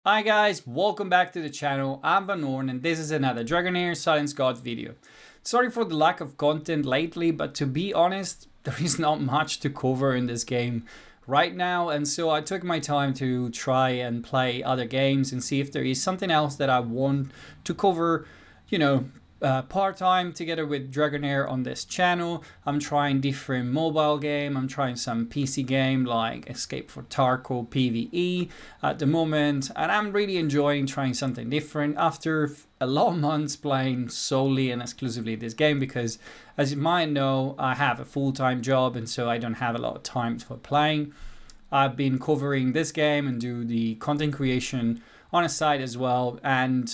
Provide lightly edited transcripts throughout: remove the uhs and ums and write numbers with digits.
Hi guys, welcome back to the channel. I'm Van Orn and this is another Dragonheir Silence God video. Sorry for the lack of content lately, but to be honest, there is not much to cover in this game right now, and so I took my time to try and play other games and see if there is something else that I want to cover, part-time together with Dragonheir on this channel. I'm trying different mobile game. I'm trying some PC game like Escape for Tarkov PvE at the moment, and I'm really enjoying trying something different after a lot of months playing solely and exclusively this game, because as you might know, I have a full-time job and so I don't have a lot of time for playing. I've been covering this game and do the content creation on a side as well, and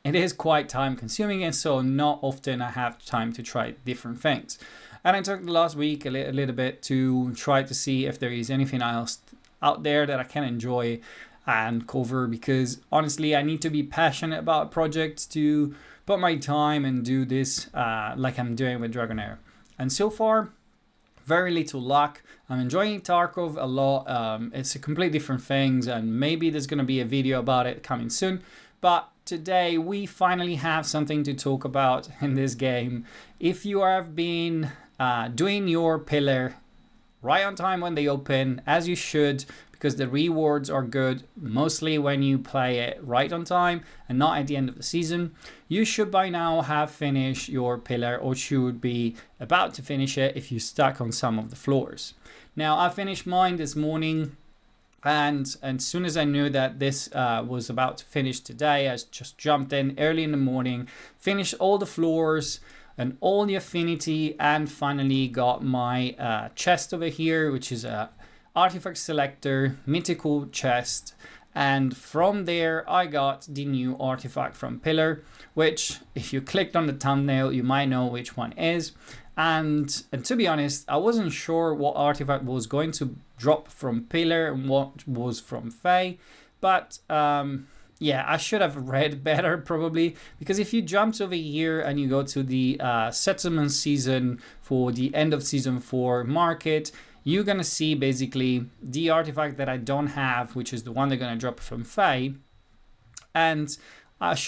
it is quite time consuming, and so not often I have time to try different things. And I took the last week a little bit to try to see if there is anything else out there that I can enjoy and cover, because honestly I need to be passionate about projects to put my time and do this like I'm doing with Dragonheir. And so far, very little luck. I'm enjoying Tarkov a lot. It's a completely different things, and maybe there's going to be a video about it coming soon. But today we finally have something to talk about in this game. If you have been doing your pillar right on time when they open, as you should, because the rewards are good mostly when you play it right on time and not at the end of the season, you should by now have finished your pillar, or should be about to finish it if you stuck on some of the floors. Now, I finished mine this morning, and as soon as I knew that this was about to finish today, I just jumped in early in the morning, finished all the floors and all the affinity, and finally got my chest over here, which is a artifact selector mythical chest. And from there I got the new artifact from pillar, which if you clicked on the thumbnail you might know which one is. And to be honest, I wasn't sure what artifact was going to drop from pillar and what was from Fae, but yeah, I should have read better probably, because if you jump over here and you go to the settlement season for the end of season 4 market, you're gonna see basically the artifact that I don't have, which is the one they're gonna drop from Fae. And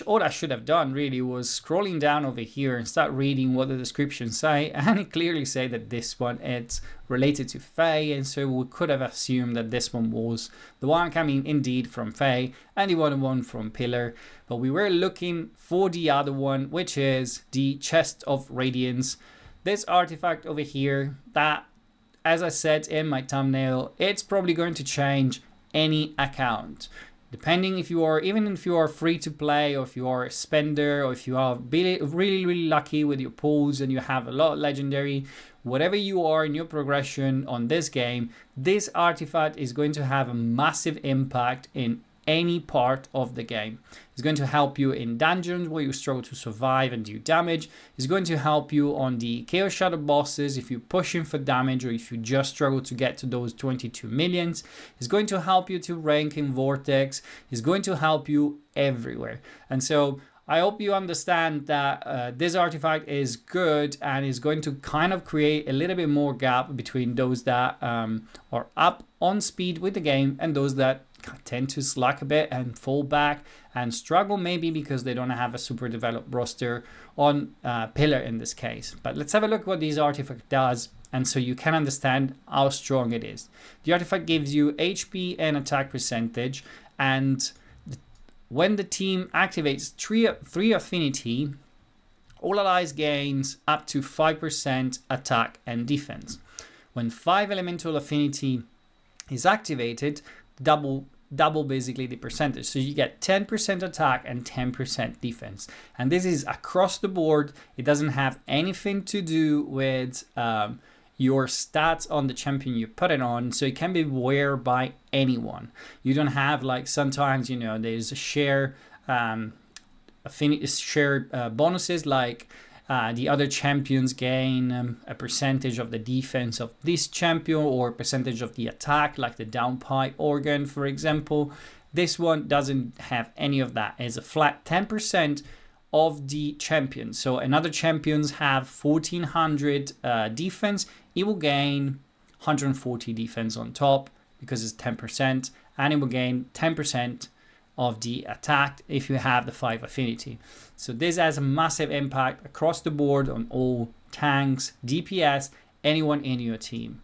all I should have done really was scrolling down over here and start reading what the descriptions say, and it clearly say that this one is related to Fae, and so we could have assumed that this one was the one coming indeed from Fae and the other one from Pillar. But we were looking for the other one, which is the Chest of Radiance. This artifact over here that, as I said in my thumbnail, it's probably going to change any account. Depending if you are, even if you are free to play, or if you are a spender, or if you are really lucky with your pulls and you have a lot of legendary, whatever you are in your progression on this game, this artifact is going to have a massive impact in any part of the game. It's going to help you in dungeons where you struggle to survive and do damage. It's going to help you on the Chaos Shadow bosses if you're pushing for damage, or if you just struggle to get to those 22 millions. It's going to help you to rank in Vortex. It's going to help you everywhere. And so I hope you understand that this artifact is good and is going to kind of create a little bit more gap between those that are up on speed with the game and those that tend to slack a bit and fall back and struggle, maybe because they don't have a super developed roster on Pillar in this case. But let's have a look what this artifact does, and so you can understand how strong it is. The artifact gives you HP and attack percentage, and when the team activates three affinity, all allies gains up to 5% attack and defense. When 5 elemental affinity is activated, double basically the percentage. So you get 10% attack and 10% defense. And this is across the board. It doesn't have anything to do with your stats on the champion you put it on, so it can be wear by anyone. You don't have, like, sometimes, you know, there's a share bonuses, like the other champions gain a percentage of the defense of this champion, or a percentage of the attack, like the downpipe organ, for example. This one doesn't have any of that. It's a flat 10% of the champion. So another champions have 1400 defense, it will gain 140 defense on top because it's 10%, and it will gain 10% of the attack if you have the 5 affinity. So this has a massive impact across the board on all tanks, DPS, anyone in your team.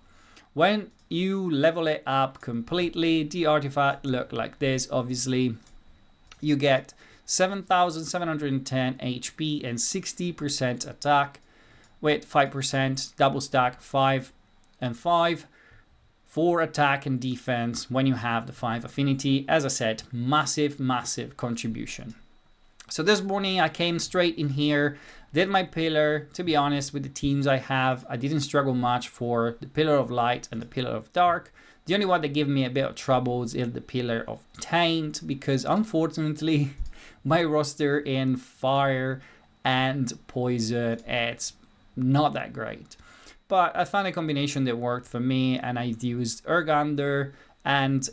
When you level it up completely, the artifact look like this. Obviously, you get 7,710 HP and 60% attack with 5% double stack 5 and 5 for attack and defense when you have the 5 affinity. As I said, massive contribution. So this morning I came straight in here, did my pillar. To be honest, with the teams I have, I didn't struggle much for the pillar of light and the pillar of dark. The only one that gave me a bit of troubles is the pillar of taint, because unfortunately my roster in fire and poison, it's not that great. But I found a combination that worked for me, and I used Urgander and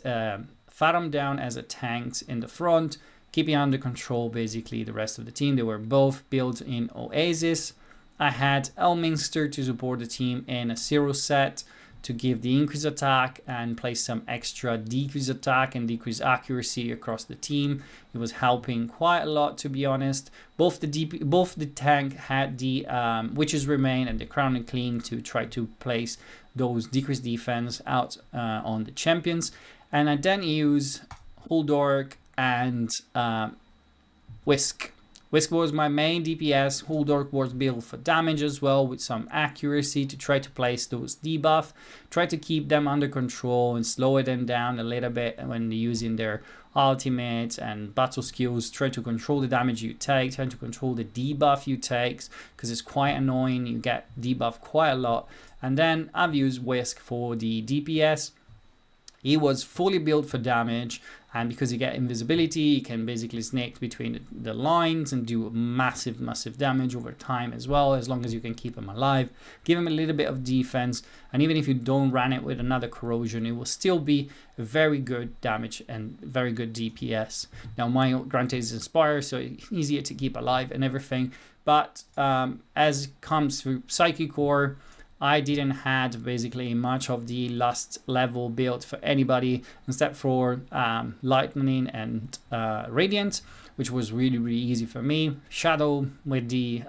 Fathom down as a tank in the front, keeping under control basically the rest of the team. They were both built in Oasis. I had Elminster to support the team in a 0 set to give the increase attack and place some extra decrease attack and decrease accuracy across the team. It was helping quite a lot, to be honest. Both the tank had the Witches Remain and the Crown and Clean to try to place those decreased defense out on the champions. And I then use Huldork and Whisk. Whisk was my main DPS. Huldork was built for damage as well, with some accuracy to try to place those debuff, try to keep them under control and slow them down a little bit when using their ultimates and battle skills. Try to control the damage you take, try to control the debuff you take, because it's quite annoying. You get debuff quite a lot. And then I've used Whisk for the DPS. He was fully built for damage, and because you get invisibility, you can basically snake between the lines and do massive damage over time as well, as long as you can keep him alive. Give him a little bit of defense, and even if you don't run it with another corrosion, it will still be very good damage and very good DPS. Now, my granted is Inspire, so easier to keep alive and everything, but as it comes through Psychic Core, I didn't have basically much of the last level built for anybody, except for Lightning and Radiant, which was really easy for me. Shadow with the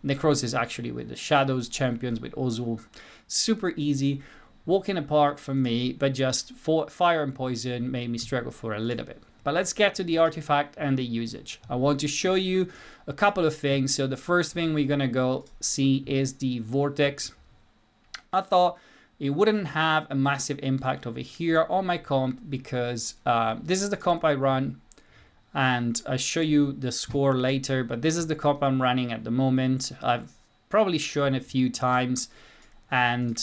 Necrosis, actually with the Shadows champions with Ozul, super easy. Walking apart for me, but just for Fire and Poison made me struggle for a little bit. But let's get to the artifact and the usage. I want to show you a couple of things. So the first thing we're gonna go see is the Vortex. I thought it wouldn't have a massive impact over here on my comp, because this is the comp I run, and I'll show you the score later, but this is the comp I'm running at the moment. I've probably shown a few times, and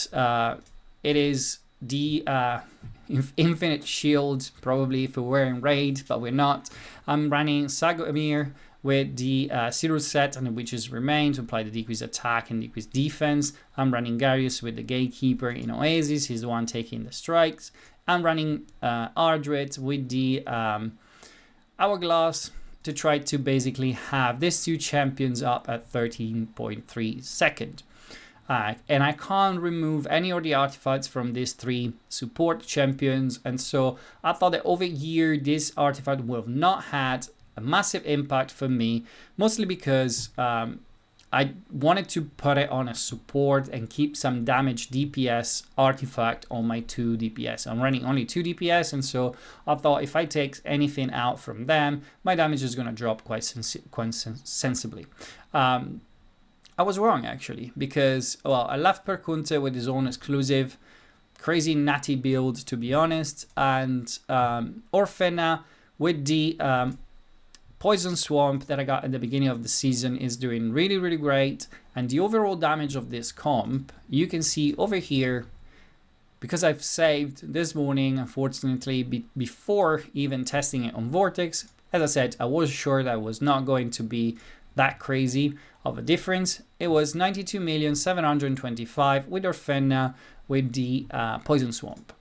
it is the Infinite Shield, probably if we're in Raid, but we're not. I'm running Sagomir with the 0 set and the Witches Remain to apply the decreased attack and decreased defense. I'm running Garius with the Gatekeeper in Oasis. He's the one taking the strikes. I'm running Ardred with the Hourglass to try to basically have these two champions up at 13.3 second. And I can't remove any of the artifacts from these 3 support champions, and so I thought that over here this artifact would have not had a massive impact for me, mostly because I wanted to put it on a support and keep some damage DPS artifact on my 2 DPS. I'm running only 2 DPS, and so I thought if I take anything out from them, my damage is going to drop quite sensibly. I was wrong, actually, because, well, I left Perkunte with his own exclusive, crazy natty build, to be honest, and Orfena with the Poison Swamp that I got at the beginning of the season is doing really great, and the overall damage of this comp, you can see over here, because I've saved this morning, unfortunately, before even testing it on Vortex. As I said, I was sure that was not going to be that crazy of a difference. It was 92,725 with Orfena with the Poison Swamp.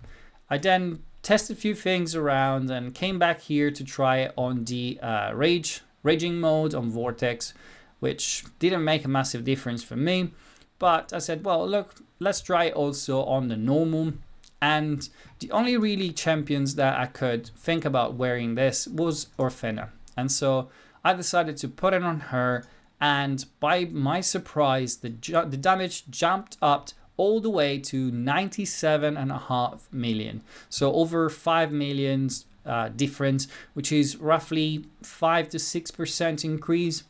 I then tested a few things around and came back here to try it on the Raging mode on Vortex, which didn't make a massive difference for me. But I said, well, look, let's try it also on the normal. And the only really champions that I could think about wearing this was Orphena. And so I decided to put it on her, and by my surprise, the damage jumped up all the way to 97.5 million. So over 5 million difference, which is roughly 5 to 6% increase,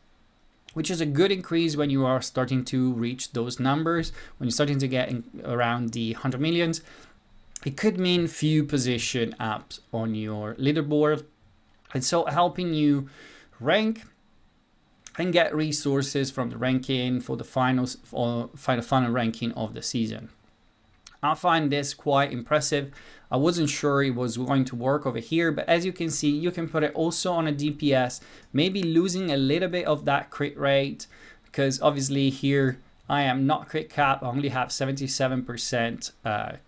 which is a good increase when you are starting to reach those numbers, when you're starting to get around the 100 millions. It could mean few position ups on your leaderboard, and so helping you rank and get resources from the ranking for the finals, or final ranking of the season. I find this quite impressive. I wasn't sure it was going to work over here, but as you can see, you can put it also on a DPS, maybe losing a little bit of that crit rate, because obviously here I am not crit cap. I only have 77%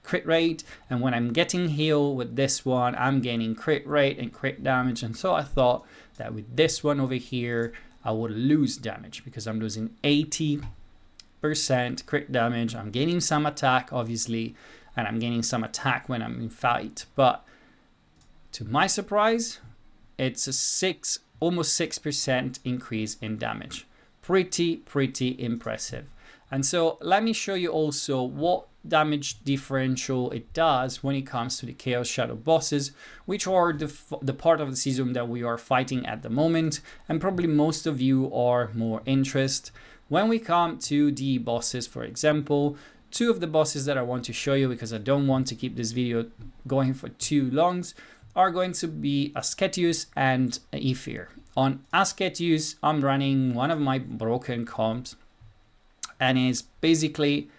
crit rate, and when I'm getting heal with this one, I'm gaining crit rate and crit damage. And so I thought that with this one over here, I would lose damage because I'm losing 80% crit damage. I'm gaining some attack, obviously, and I'm gaining some attack when I'm in fight. But to my surprise, it's a almost 6% increase in damage. Pretty impressive. And so let me show you also what damage differential it does when it comes to the Chaos Shadow bosses, which are the part of the season that we are fighting at the moment, and probably most of you are more interested. When we come to the bosses, for example, two of the bosses that I want to show you, because I don't want to keep this video going for too long, are going to be Ascetius and Aether. On Ascetius, I'm running one of my broken comps, and it's basically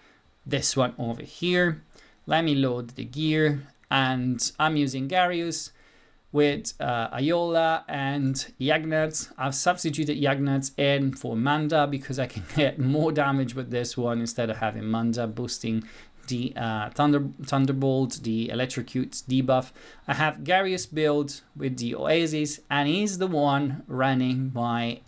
this one over here. Let me load the gear, and I'm using Garius with Iola and Yagnat. I've substituted Yagnat in for Manda because I can get more damage with this one instead of having Manda boosting the Thunderbolt, the Electrocute debuff. I have Garius build with the Oasis, and he's the one running my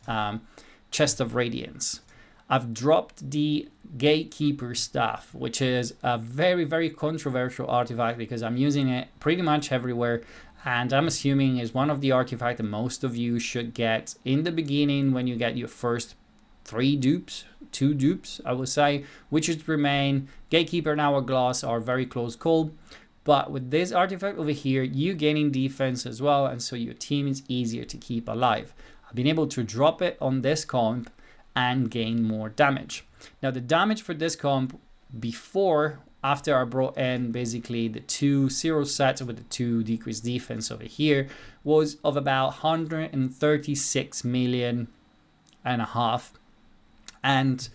Chest of Radiance. I've dropped the Gatekeeper staff, which is a very controversial artifact because I'm using it pretty much everywhere, and I'm assuming is one of the artifacts that most of you should get in the beginning when you get your first two dupes, I would say, Witch's Remain, Gatekeeper and Hourglass are very close call. But with this artifact over here, you gaining defense as well, and so your team is easier to keep alive. I've been able to drop it on this comp and gain more damage. Now the damage for this comp after I brought in basically the 2 0 sets with the 2 decreased defense over here was of about 136 million and a half. And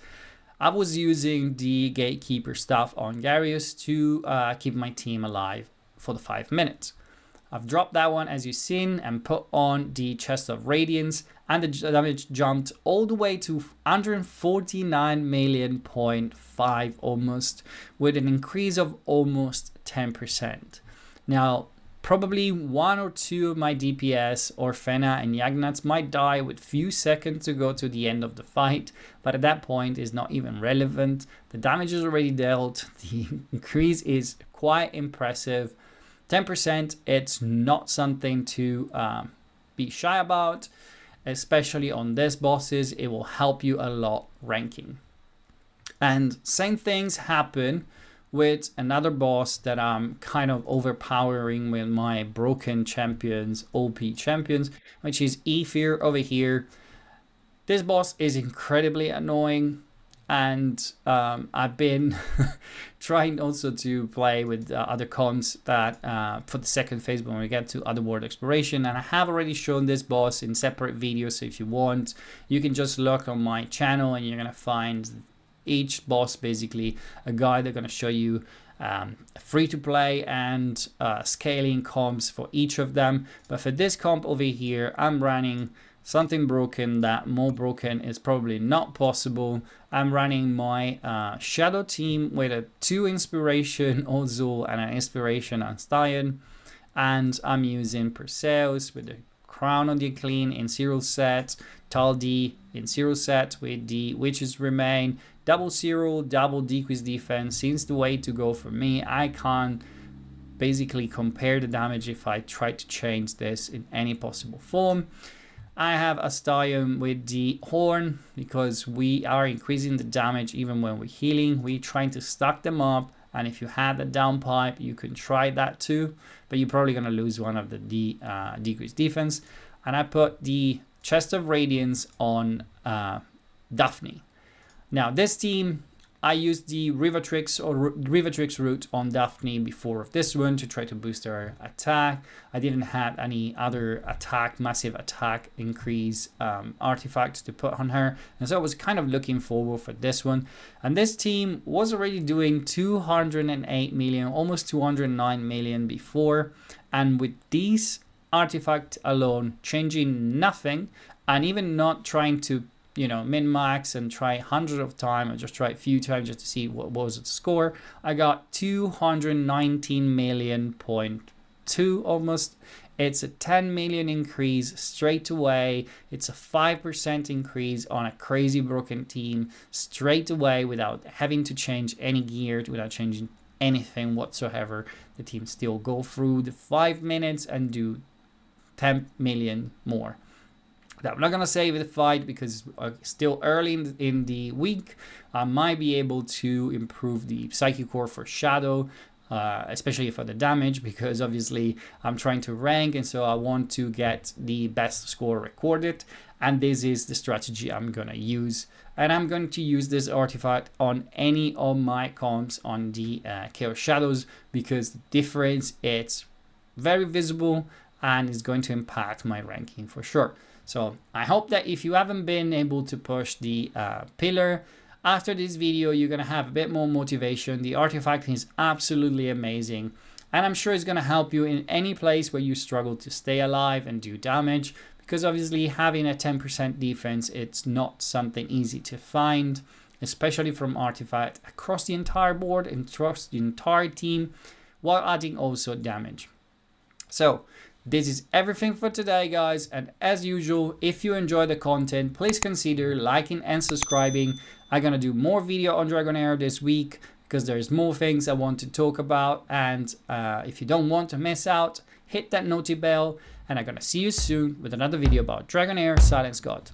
I was using the Gatekeeper stuff on Garius to keep my team alive for the 5 minutes. I've dropped that one as you've seen and put on the Chest of Radiance, and the damage jumped all the way to 149 million, 0.5 almost, with an increase of almost 10%. Now, probably one or two of my DPS, Orphena and Yagnats, might die with few seconds to go to the end of the fight, but at that point is not even relevant. The damage is already dealt. The increase is quite impressive. 10%, it's not something to be shy about, especially on these bosses. It will help you a lot ranking. And same things happen with another boss that I'm kind of overpowering with my broken champions, OP champions, which is Aether over here. This boss is incredibly annoying, and I've been trying also to play with other comps that for the second phase when we get to Otherworld Exploration, and I have already shown this boss in separate videos, so if you want, you can just look on my channel and you're gonna find each boss basically a guide. They're gonna show you free to play and scaling comps for each of them. But for this comp over here, I'm running something broken that more broken is probably not possible. I'm running my Shadow team with a 2 inspiration Ozul and an inspiration on Stian, and I'm using Perseus with the Crown on the Clean in 0 set, Taldi in 0 set with the Witch's Remain, double 0, double decrease defense seems the way to go for me. I can't basically compare the damage if I try to change this in any possible form. I have a Stylium with the horn because we are increasing the damage even when we're healing. We're trying to stack them up, and if you had the downpipe, you can try that too, but you're probably going to lose one of the decreased defense. And I put the Chest of Radiance on Daphne. Now this team, I used the Rivatrix route on Daphne before of this one to try to boost her attack. I didn't have any other massive attack increase artifacts to put on her. And so I was kind of looking forward for this one. And this team was already doing 208 million, almost 209 million before. And with these artifacts alone, changing nothing, and even not trying to min-max and try hundreds of times, or just try a few times just to see what was the score, I got 219 million point two almost. It's a 10 million increase straight away. It's a 5% increase on a crazy broken team straight away without having to change any gear, without changing anything whatsoever. The team still go through the 5 minutes and do 10 million more. Now, I'm not going to save the fight because it's still early in the week. I might be able to improve the Psychic Core for Shadow, especially for the damage, because obviously I'm trying to rank, and so I want to get the best score recorded. And this is the strategy I'm going to use. And I'm going to use this artifact on any of my comps on the Chaos Shadows, because the difference, it's very visible and is going to impact my ranking for sure. So I hope that if you haven't been able to push the pillar, after this video, you're going to have a bit more motivation. The artifact is absolutely amazing. And I'm sure it's going to help you in any place where you struggle to stay alive and do damage. Because obviously having a 10% defense, it's not something easy to find, especially from artifact across the entire board and across the entire team, while adding also damage. So this is everything for today, guys, and as usual, if you enjoy the content, please consider liking and subscribing. I'm gonna do more video on Dragonheir this week because there's more things I want to talk about, and if you don't want to miss out, hit that noti bell, and I'm gonna see you soon with another video about Dragonheir Silence God.